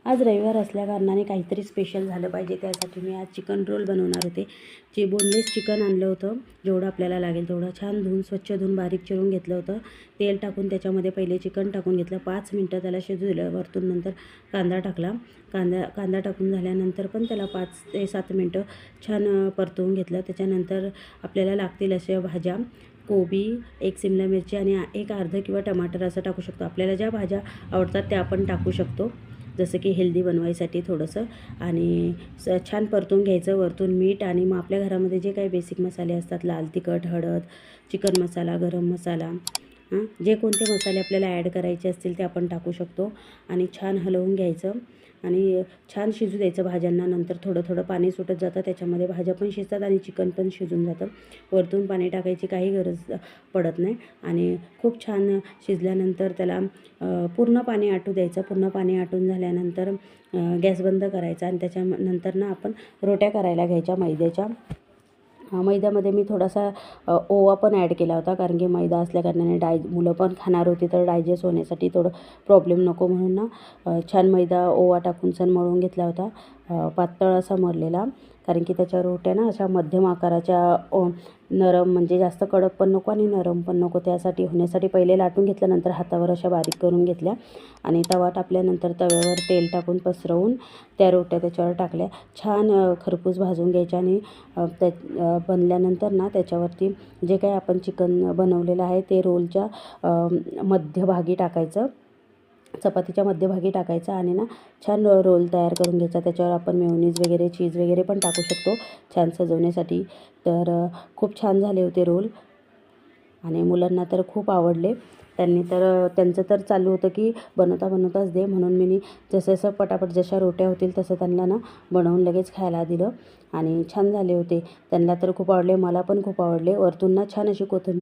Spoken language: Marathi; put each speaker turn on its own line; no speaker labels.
आज रविवार असल्याकारणाने काहीतरी स्पेशल झालं पाहिजे, त्यासाठी मी आज चिकन रोल बनवणार होते. बोनलेस चिकन आणलं होतं, जेवढं आपल्याला लागेल तेवढं छान धुवून स्वच्छ धुवून बारीक चिरून घेतलं होतं. तेल टाकून त्याच्यामध्ये पहिले चिकन टाकून घेतलं, 5 मिनटं त्याला शिजवलं. वरतून नंतर कांदा टाकला. कांदा टाकून झाल्यानंतर पण त्याला 5 ते 7 मिनटं छान परतवून घेतलं. त्याच्यानंतर आपल्याला लागतील अशा भाज्या, कोबी, 1 शिमला मिरची आणि 1 अर्धा किंवा टमाटर असं टाकू शकतो. आपल्याला ज्या भाज्या आवडतात त्या आपण टाकू शकतो, जसं की हेल्दी बनवायसाठी थोडंसं. आणि छान परतून घ्यायचं. वरतून मीठ आणि मग आपल्या घरामध्ये जे काही बेसिक मसाले असतात, लाल तिखट, हळद, चिकन मसाला, गरम मसाला, जे कोणते मसाले आपल्याला ॲड करायचे असतील ते आपण टाकू शकतो. आणि छान हलवून घ्यायचं आणि छान शिजू द्यायचं भाज्यांना. नंतर थोडं थोडं पाणी सुटत जातं, त्याच्यामध्ये भाज्या पण शिजतात आणि चिकन पण शिजून जातं. वरतून पाणी टाकायची काही गरज पडत नाही. आणि खूप छान शिजल्यानंतर त्याला पूर्ण पाणी आटू द्यायचं. पूर्ण पाणी आटून झाल्यानंतर गॅस बंद करायचा आणि त्याच्यानंतर ना आपण रोट्या करायला घ्यायच्या मैद्याच्या. मैद्यामध्ये मी थोडासा ओवा पण ॲड केला होता, कारण की मैदा असल्याकारणाने मुलं पण खाणार होती, तर डायजेस्ट होण्यासाठी थोडं प्रॉब्लेम नको म्हणून ना छान मैदा ओवा टाकून छान मळून घेतला होता, पातळ असा मळलेला. कारण की त्याच्या रोट्या ना अशा मध्यम आकाराच्या, नरम म्हणजे जास्त कडक पण नको आणि नरम पण नको, त्यासाठी होण्यासाठी पहिले लाटून घेतलं. नंतर हातावर अशा बारीक करून घेतल्या आणि तवा टाकल्यानंतर तव्यावर तेल टाकून पसरवून त्या रोट्या त्याच्यावर टाकल्या. छान खरपूस भाजून घ्यायच्या आणि बनल्यानंतर ना त्याच्यावरती जे काही आपण चिकन बनवलेलं आहे ते रोलच्या मध्यभागी टाकायचं, चपातीच्या मध्यभागी टाकायचं आणि ना छान रोल तयार करून घ्यायचा. त्याच्यावर आपण मेयोनीज वगैरे, चीज वगैरे पण टाकू शकतो छान सजवण्यासाठी. तर खूप छान झाले होते रोल आणि मुलांना तर खूप आवडले. त्यांचं तर चालू होतं की बनवताच दे, म्हणून मी जसं पटापट जशा रोट्या होतील तसं त्यांना ना बनवून लगेच खायला दिलं आणि छान झाले होते. त्यांना तर खूप आवडले, मला पण खूप आवडले. वरतून ना छान अशी कोथिंबीर